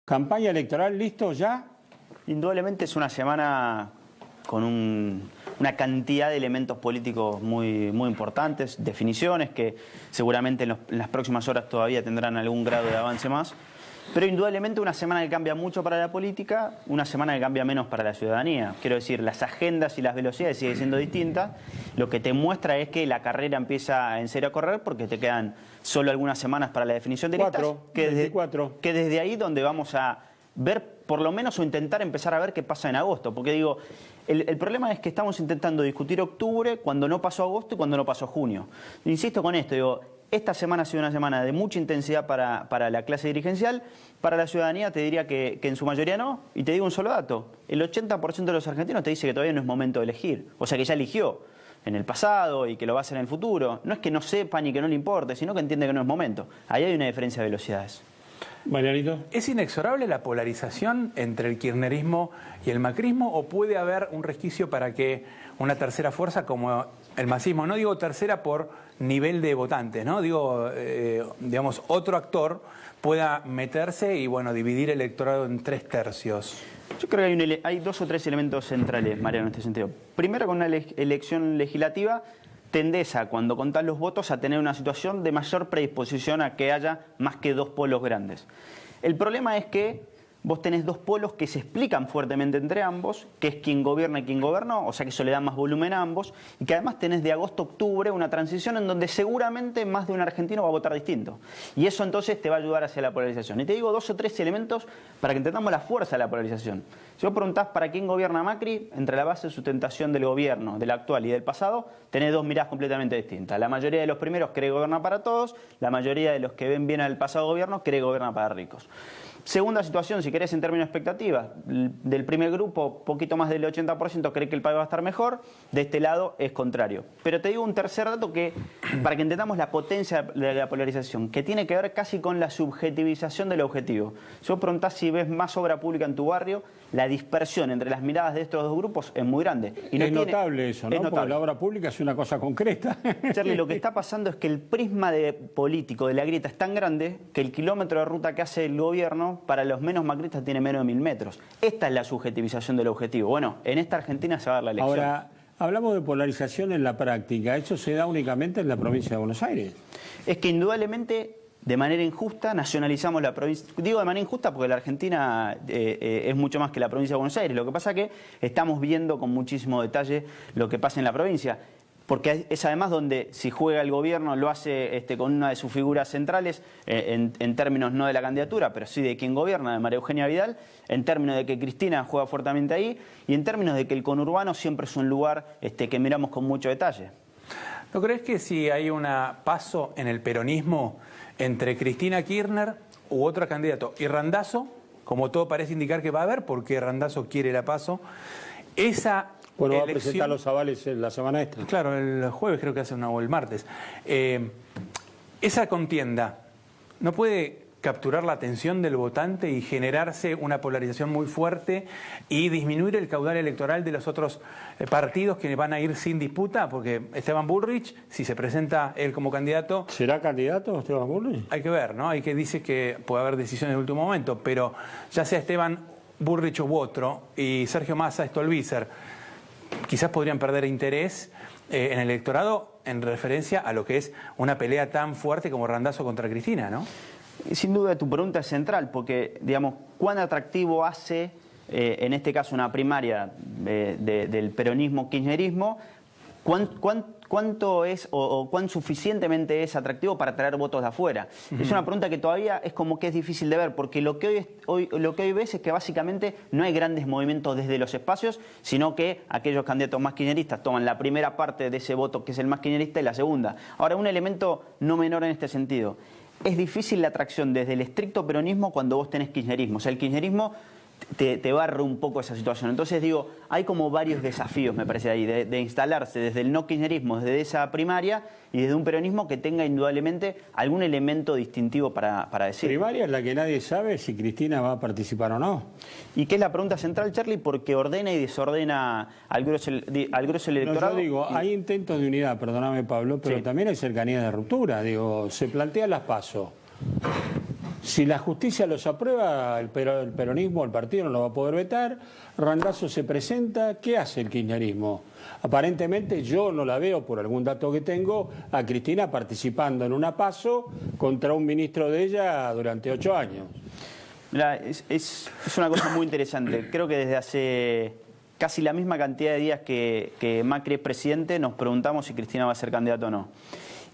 ¿Campaña electoral listo ya? Indudablemente es una semana con una cantidad de elementos políticos muy importantes, definiciones que seguramente en las próximas horas todavía tendrán algún grado de avance más. Pero indudablemente una semana que cambia mucho para la política, una semana que cambia menos para la ciudadanía. Quiero decir, las agendas y las velocidades siguen siendo distintas. Lo que te muestra es que la carrera empieza en serio a correr porque te quedan solo algunas semanas para la definición de listas. 24. Que desde ahí donde vamos a ver, por lo menos, o intentar empezar a ver qué pasa en agosto. Porque digo, el problema es que estamos intentando discutir octubre cuando no pasó agosto y cuando no pasó junio. Insisto con esto, digo, esta semana ha sido una semana de mucha intensidad para la clase dirigencial. Para la ciudadanía te diría que en su mayoría no. Y te digo un solo dato. El 80% de los argentinos te dice que todavía no es momento de elegir. O sea, que ya eligió en el pasado y que lo va a hacer en el futuro. No es que no sepa ni que no le importe, sino que entiende que no es momento. Ahí hay una diferencia de velocidades. Marianito. ¿Es inexorable la polarización entre el kirchnerismo y el macrismo o puede haber un resquicio para que una tercera fuerza como el masismo, no digo tercera por nivel de votantes, ¿no? Digo, digamos, otro actor pueda meterse y, bueno, dividir el electorado en 3/3? Yo creo que hay dos o tres elementos centrales, Mariano, en este sentido. Primero, con una elección legislativa, tendés a, cuando contás los votos, a tener una situación de mayor predisposición a que haya más que dos polos grandes. El problema es que vos tenés dos polos que se explican fuertemente entre ambos, que es quien gobierna y quien gobernó, o sea que eso le da más volumen a ambos, y que además tenés de agosto a octubre una transición en donde seguramente más de un argentino va a votar distinto. Y eso entonces te va a ayudar hacia la polarización. Y te digo dos o tres elementos para que entendamos la fuerza de la polarización. Si vos preguntás para quién gobierna Macri, entre la base de sustentación del gobierno, del actual y del pasado, tenés dos miradas completamente distintas. La mayoría de los primeros cree gobernar para todos, la mayoría de los que ven bien al pasado gobierno cree gobernar para ricos. Segunda situación, si querés en términos de expectativas, del primer grupo, poquito más del 80% cree que el país va a estar mejor, de este lado es contrario. Pero te digo un tercer dato que, para que entendamos la potencia de la polarización, que tiene que ver casi con la subjetivización del objetivo. Si vos preguntás si ves más obra pública en tu barrio, la dispersión entre las miradas de estos dos grupos es muy grande. Y es notable eso, ¿no? Es notable. Porque la obra pública es una cosa concreta. Charlie, lo que está pasando es que el prisma político de la grieta es tan grande que el kilómetro de ruta que hace el gobierno para los menos macristas tiene menos de 1000 metros. Esta es la subjetivización del objetivo. Bueno, en esta Argentina se va a dar la elección. Ahora, hablamos de polarización en la práctica. ¿Eso se da únicamente en la provincia de Buenos Aires? Es que indudablemente, de manera injusta, nacionalizamos la provincia. Digo de manera injusta porque la Argentina es mucho más que la provincia de Buenos Aires. Lo que pasa es que estamos viendo con muchísimo detalle lo que pasa en la provincia. Porque es además donde, si juega el gobierno, lo hace con una de sus figuras centrales, en términos no de la candidatura, pero sí de quien gobierna, de María Eugenia Vidal, en términos de que Cristina juega fuertemente ahí, y en términos de que el conurbano siempre es un lugar que miramos con mucho detalle. ¿No crees que si hay un paso en el peronismo entre Cristina Kirchner u otro candidato y Randazzo, como todo parece indicar que va a haber, porque Randazzo quiere la PASO, esa bueno, elección, va a presentar los avales en la semana esta. Claro, el jueves creo que hace o el martes. Esa contienda no puede capturar la atención del votante y generarse una polarización muy fuerte y disminuir el caudal electoral de los otros partidos que van a ir sin disputa, porque Esteban Bullrich, si se presenta él como candidato... ¿Será candidato Esteban Bullrich? Hay que ver, ¿no? Hay que dice que puede haber decisiones de último momento, pero ya sea Esteban Bullrich u otro, y Sergio Massa, Stolbizer, quizás podrían perder interés en el electorado en referencia a lo que es una pelea tan fuerte como Randazzo contra Cristina, ¿no? Sin duda tu pregunta es central, porque, digamos, ¿cuán atractivo hace, en este caso, una primaria del peronismo-kirchnerismo? ¿Cuánto es o cuán suficientemente es atractivo para traer votos de afuera? Es una pregunta que todavía es como que es difícil de ver, porque lo que hoy ves es que básicamente no hay grandes movimientos desde los espacios, sino que aquellos candidatos más kirchneristas toman la primera parte de ese voto que es el más kirchnerista y la segunda. Ahora, un elemento no menor en este sentido. Es difícil la atracción desde el estricto peronismo cuando vos tenés kirchnerismo. O sea, el kirchnerismo te barre un poco esa situación. Entonces digo, hay como varios desafíos, me parece ahí, de instalarse desde el no kirchnerismo, desde esa primaria y desde un peronismo que tenga indudablemente algún elemento distintivo para decir. Primaria es la que nadie sabe si Cristina va a participar o no. Y que es la pregunta central, Charlie, porque ordena y desordena al grueso del electorado. No, yo digo, hay intentos de unidad, perdóname Pablo, pero sí, también hay cercanía de ruptura. Digo, se plantea las PASO. Si la justicia los aprueba, el peronismo, el partido no lo va a poder vetar. Randazzo se presenta, ¿qué hace el kirchnerismo? Aparentemente yo no la veo, por algún dato que tengo, a Cristina participando en una PASO contra un ministro de ella durante 8 años. Mirá, es una cosa muy interesante. Creo que desde hace casi la misma cantidad de días que Macri es presidente, nos preguntamos si Cristina va a ser candidata o no.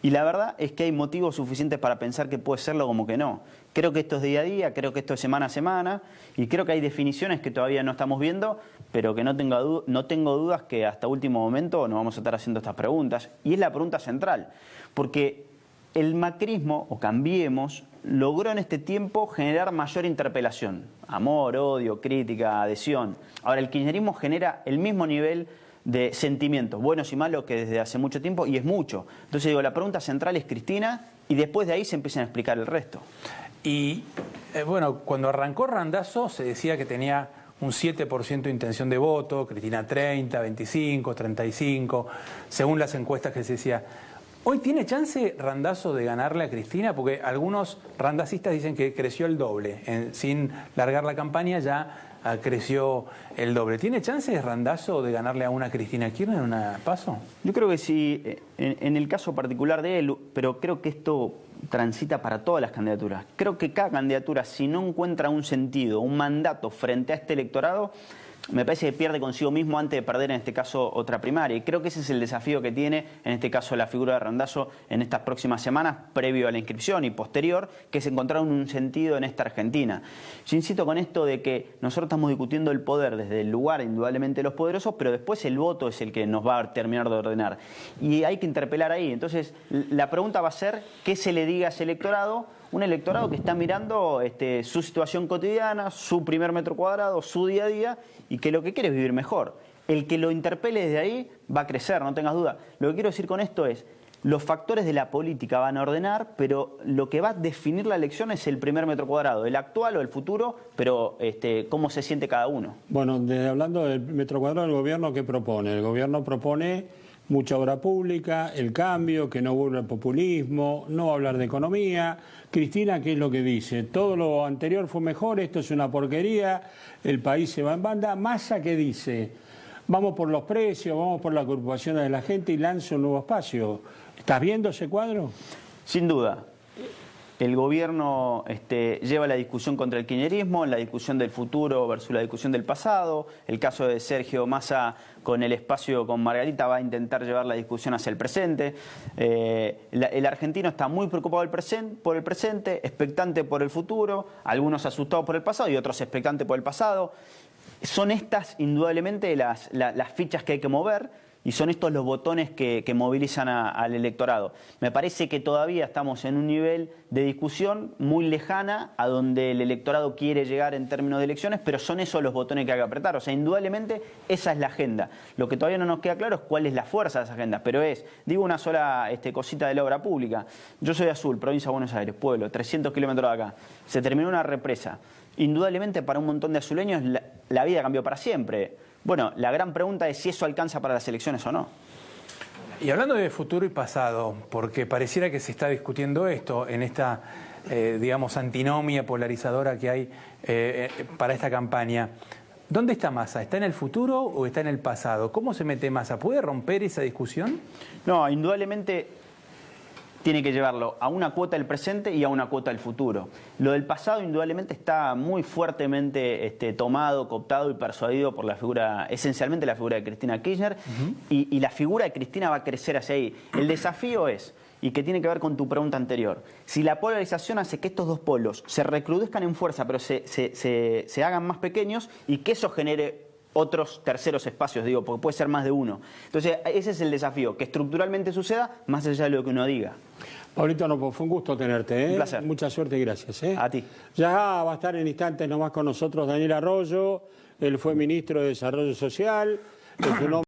Y la verdad es que hay motivos suficientes para pensar que puede serlo como que no. Creo que esto es día a día, creo que esto es semana a semana, y creo que hay definiciones que todavía no estamos viendo, pero que no tengo dudas que hasta último momento nos vamos a estar haciendo estas preguntas. Y es la pregunta central, porque el macrismo, o Cambiemos, logró en este tiempo generar mayor interpelación. Amor, odio, crítica, adhesión. Ahora, el kirchnerismo genera el mismo nivel de sentimientos, buenos y malos, que desde hace mucho tiempo, y es mucho. Entonces digo, la pregunta central es Cristina, y después de ahí se empiezan a explicar el resto. Y bueno, cuando arrancó Randazzo se decía que tenía un 7% de intención de voto, Cristina 30, 25, 35, según las encuestas que se decía. ¿Hoy tiene chance Randazzo de ganarle a Cristina? Porque algunos randacistas dicen que creció el doble. Sin largar la campaña ya creció el doble. ¿Tiene chances Randazzo de ganarle a una Cristina Kirchner en una PASO? Yo creo que sí, en el caso particular de él, pero creo que esto transita para todas las candidaturas. Creo que cada candidatura, si no encuentra un sentido, un mandato frente a este electorado, me parece que pierde consigo mismo antes de perder, en este caso, otra primaria. Y creo que ese es el desafío que tiene, en este caso, la figura de Randazzo en estas próximas semanas, previo a la inscripción y posterior, que es encontrar un sentido en esta Argentina. Yo insisto con esto de que nosotros estamos discutiendo el poder desde el lugar, indudablemente, de los poderosos, pero después el voto es el que nos va a terminar de ordenar. Y hay que interpelar ahí. Entonces, la pregunta va a ser, ¿qué se le diga a ese electorado? Un electorado que está mirando su situación cotidiana, su primer metro cuadrado, su día a día, y que lo que quiere es vivir mejor. El que lo interpele desde ahí va a crecer, no tengas duda. Lo que quiero decir con esto es, los factores de la política van a ordenar, pero lo que va a definir la elección es el primer metro cuadrado, el actual o el futuro, pero cómo se siente cada uno. Bueno, hablando del metro cuadrado, ¿el gobierno qué propone? El gobierno propone mucha obra pública, el cambio, que no vuelva el populismo, no hablar de economía. Cristina, ¿qué es lo que dice? Todo lo anterior fue mejor, esto es una porquería, el país se va en banda. Massa, ¿qué dice? Vamos por los precios, vamos por las preocupaciones de la gente y lanza un nuevo espacio. ¿Estás viendo ese cuadro? Sin duda. El gobierno lleva la discusión contra el kirchnerismo, la discusión del futuro versus la discusión del pasado. El caso de Sergio Massa con el espacio con Margarita va a intentar llevar la discusión hacia el presente. El argentino está muy preocupado por el presente, expectante por el futuro, algunos asustados por el pasado y otros expectantes por el pasado. Son estas, indudablemente, las fichas que hay que mover. Y son estos los botones que movilizan al electorado. Me parece que todavía estamos en un nivel de discusión muy lejana a donde el electorado quiere llegar en términos de elecciones, pero son esos los botones que hay que apretar. O sea, indudablemente esa es la agenda. Lo que todavía no nos queda claro es cuál es la fuerza de esa agenda. Pero digo una sola cosita de la obra pública. Yo soy de Azul, provincia de Buenos Aires, pueblo, 300 kilómetros de acá. Se terminó una represa. Indudablemente para un montón de azuleños la vida cambió para siempre. Bueno, la gran pregunta es si eso alcanza para las elecciones o no. Y hablando de futuro y pasado, porque pareciera que se está discutiendo esto en esta, digamos, antinomia polarizadora que hay para esta campaña. ¿Dónde está Massa? ¿Está en el futuro o está en el pasado? ¿Cómo se mete Massa? ¿Puede romper esa discusión? No, indudablemente tiene que llevarlo a una cuota del presente y a una cuota del futuro. Lo del pasado indudablemente está muy fuertemente tomado, cooptado y persuadido por la figura, esencialmente la figura de Cristina Kirchner, y la figura de Cristina va a crecer hacia ahí. El desafío es, y que tiene que ver con tu pregunta anterior, si la polarización hace que estos dos polos se recrudezcan en fuerza, pero se hagan más pequeños, y que eso genere otros terceros espacios, digo, porque puede ser más de uno. Entonces, ese es el desafío, que estructuralmente suceda más allá de lo que uno diga. Pablito, no, fue un gusto tenerte. Un placer. Mucha suerte y gracias. A ti. Ya va a estar en instantes nomás con nosotros Daniel Arroyo. Él fue ministro de Desarrollo Social.